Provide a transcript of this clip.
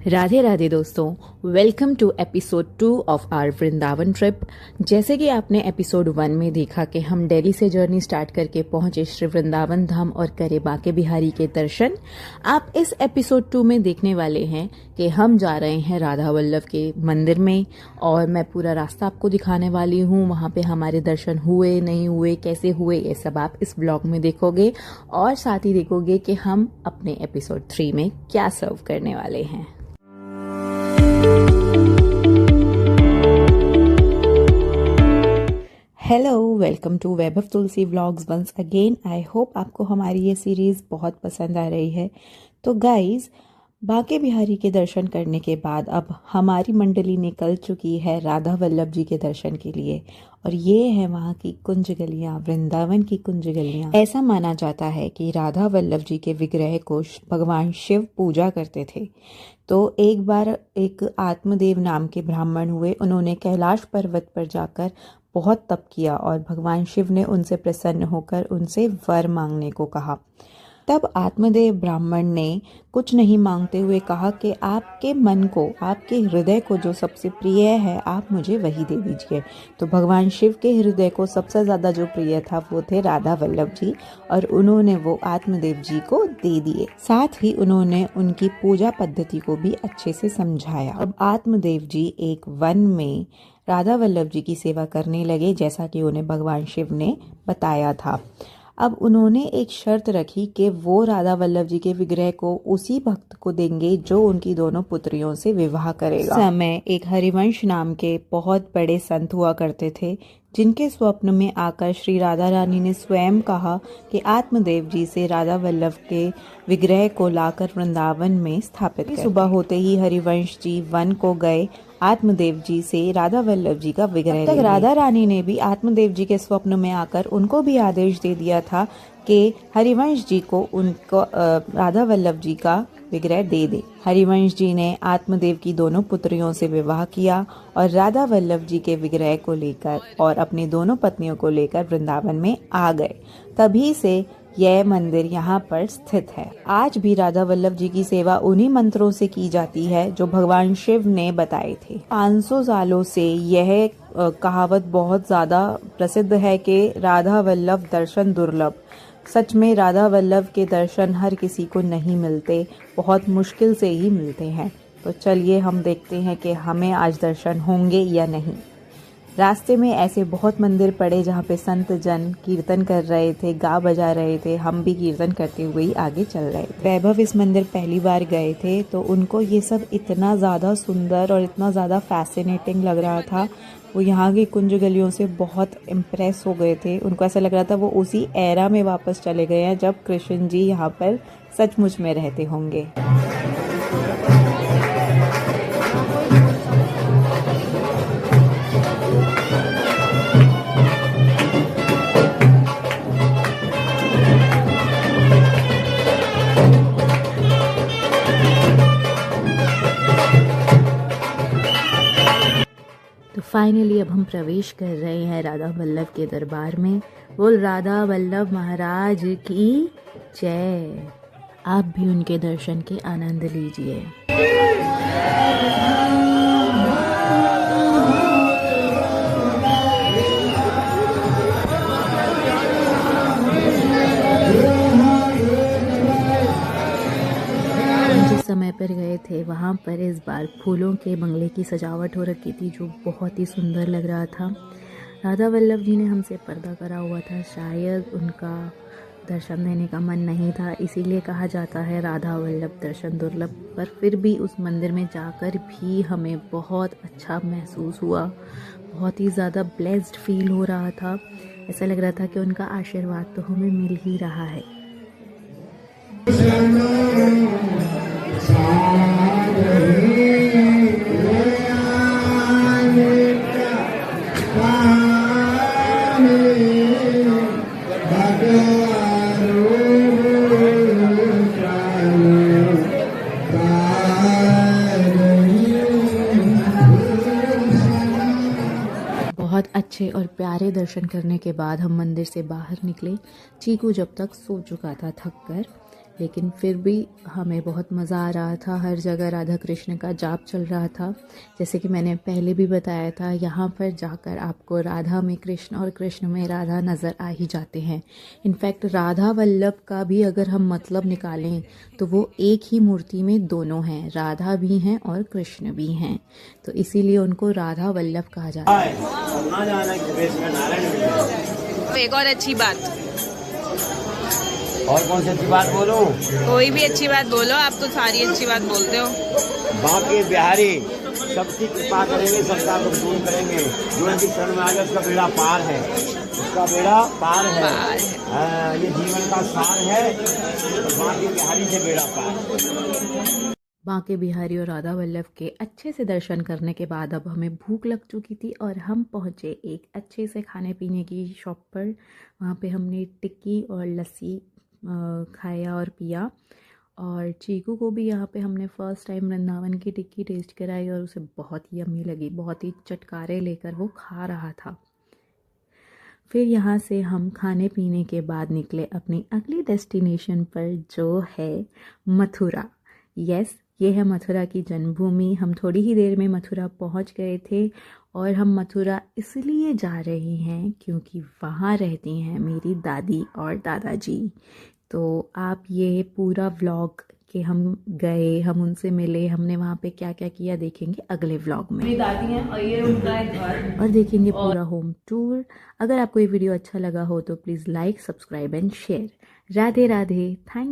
राधे राधे दोस्तों, welcome to episode 2 of our Vrindavan trip. जैसे कि आपने एपिसोड 1 में देखा कि हम दिल्ली से जर्नी स्टार्ट करके पहुंचे श्री वृंदावन धाम और करे बाके बिहारी के दर्शन। आप इस एपिसोड 2 में देखने वाले हैं कि हम जा रहे हैं राधा वल्लभ के मंदिर में और मैं पूरा रास्ता आपको दिखाने वाली हूँ। वहाँ पे हमारे दर्शन हुए नहीं हुए, कैसे हुए, ये सब आप इस ब्लॉग में देखोगे और साथ ही देखोगे कि हम अपने एपिसोड 3 में क्या सर्व करने वाले हैं। Hello, welcome to Vaibhav Tulsi vlogs once again. I hope आपको हमारी ये सीरीज़ बहुत पसंद आ रही है। तो गाइज, बाके बिहारी के दर्शन करने के बाद अब हमारी मंडली निकल चुकी है राधा वल्लभ जी के दर्शन के लिए और ये है वहाँ की कुंज गलियाँ, वृंदावन की कुंज गलियाँ। ऐसा माना जाता है कि राधा वल्लभ जी के विग्रह को भगवान शिव पूजा करते थे। तो एक बार एक आत्मदेव नाम के ब्राह्मण हुए, उन्होंने कैलाश पर्वत पर जाकर बहुत तप किया और भगवान शिव ने उनसे प्रसन्न होकर उनसे वर मांगने को कहा। तब आत्मदेव ब्राह्मण ने कुछ नहीं मांगते हुए कहा कि आपके मन को, आपके हृदय को जो सबसे प्रिय है, आप मुझे वही दे दीजिए। तो भगवान शिव के हृदय को सबसे ज़्यादा जो प्रिय था वो थे राधा वल्लभ जी और उन्होंने वो आत्मदेव जी को दे दिए। साथ ही उन्होंने उनकी पूजा पद्धति को भी अच्छे से समझाया। अब आत्मदेव जी एक वन में राधा वल्लभ जी की सेवा करने लगे, जैसा कि उन्हें भगवान शिव ने बताया था। अब उन्होंने एक शर्त रखी कि वो राधा वल्लभ जी के विग्रह को उसी भक्त को देंगे जो उनकी दोनों पुत्रियों से विवाह करेगा। समय एक हरिवंश नाम के बहुत बड़े संत हुआ करते थे, जिनके स्वप्न में आकर श्री राधा रानी ने स्वयं कहा कि आत्मदेव जी से राधा वल्लभ के विग्रह को लाकर वृंदावन में स्थापित करें। सुबह होते ही हरिवंश जी वन को गए आत्मदेव जी से राधा वल्लभ जी का विग्रह। तक राधा रानी ने भी आत्मदेव जी के स्वप्न में आकर उनको भी आदेश दे दिया था कि हरिवंश जी को उनको राधा वल्लभ जी का विग्रह दे दे। हरिवंश जी ने आत्मदेव की दोनों पुत्रियों से विवाह किया और राधा वल्लभ जी के विग्रह को लेकर और अपनी दोनों पत्नियों को लेकर वृंदावन में आ गए। तभी से यह मंदिर यहाँ पर स्थित है। आज भी राधा वल्लभ जी की सेवा उन्हीं मंत्रों से की जाती है जो भगवान शिव ने बताए थे। 500 सालों से यह कहावत बहुत ज्यादा प्रसिद्ध है कि राधा वल्लभ दर्शन दुर्लभ। सच में राधा वल्लभ के दर्शन हर किसी को नहीं मिलते, बहुत मुश्किल से ही मिलते हैं। तो चलिए हम देखते हैं कि हमें आज दर्शन होंगे या नहीं। रास्ते में ऐसे बहुत मंदिर पड़े जहाँ पे संत जन कीर्तन कर रहे थे, गा बजा रहे थे। हम भी कीर्तन करते हुए ही आगे चल रहे थे। वैभव इस मंदिर पहली बार गए थे तो उनको ये सब इतना ज़्यादा सुंदर और इतना ज़्यादा फैसिनेटिंग लग रहा था। वो यहाँ की कुंज गलियों से बहुत इम्प्रेस हो गए थे। उनको ऐसा लग रहा था वो उसी एरा में वापस चले गए हैं जब कृष्ण जी यहाँ पर सचमुच में रहते होंगे। तो फाइनली अब हम प्रवेश कर रहे हैं राधा वल्लभ के दरबार में। बोल राधा वल्लभ महाराज की जय। आप भी उनके दर्शन के आनंद लीजिए। समय पर गए थे वहाँ पर इस बार फूलों के बंगले की सजावट हो रखी थी जो बहुत ही सुंदर लग रहा था। राधा वल्लभ जी ने हमसे पर्दा करा हुआ था, शायद उनका दर्शन देने का मन नहीं था, इसीलिए कहा जाता है राधा वल्लभ दर्शन दुर्लभ। पर फिर भी उस मंदिर में जाकर भी हमें बहुत अच्छा महसूस हुआ, बहुत ही ज़्यादा ब्लेस्ड फील हो रहा था। ऐसा लग रहा था कि उनका आशीर्वाद तो हमें मिल ही रहा है। बहुत अच्छे और प्यारे दर्शन करने के बाद हम मंदिर से बाहर निकले। चीकू जब तक सो चुका था थक कर, लेकिन फिर भी हमें बहुत मज़ा आ रहा था। हर जगह राधा कृष्ण का जाप चल रहा था। जैसे कि मैंने पहले भी बताया था, यहाँ पर जाकर आपको राधा में कृष्ण और कृष्ण में राधा नज़र आ ही जाते हैं। इनफैक्ट राधा वल्लभ का भी अगर हम मतलब निकालें तो वो एक ही मूर्ति में दोनों हैं, राधा भी हैं और कृष्ण भी हैं, तो इसीलिए उनको राधा वल्लभ कहा जाता है। एक और अच्छी बात, और कौन सी अच्छी बात बोलूं? कोई भी अच्छी बात बोलो, आप तो सारी अच्छी बात बोलते हो। बांके बिहारी सबकी कृपा करेंगे, सबका दुख दूर करेंगे। जो इनकी शरण में आ गया उसका बेड़ा पार है, उसका बेड़ा पार है। ये जीवन का सार है, तो बांके बिहारी से बेड़ा पार। बांके बिहारी और राधा वल्लभ के अच्छे से दर्शन करने के बाद अब हमें भूख लग चुकी थी और हम पहुँचे एक अच्छे से खाने पीने की शॉप पर। वहाँ पे हमने टिक्की और लस्सी खाया और पिया। और चीकू को भी यहाँ पे हमने फ़र्स्ट टाइम वृंदावन की टिक्की टेस्ट कराई और उसे बहुत ही यम्मी लगी, बहुत ही चटकारे लेकर वो खा रहा था। फिर यहाँ से हम खाने पीने के बाद निकले अपनी अगली डेस्टिनेशन पर, जो है मथुरा। यस, ये है मथुरा की जन्मभूमि। हम थोड़ी ही देर में मथुरा पहुँच गए थे और हम मथुरा इसलिए जा रहे हैं क्योंकि वहाँ रहती हैं मेरी दादी और दादाजी। तो आप ये पूरा व्लॉग कि हम गए, हम उनसे मिले, हमने वहाँ पे क्या क्या किया देखेंगे अगले व्लॉग में। मेरी दादी हैं और ये उनका एक घर, और देखेंगे पूरा होम टूर। अगर आपको ये वीडियो अच्छा लगा हो तो please like, subscribe and share. Radhe Radhe. Thank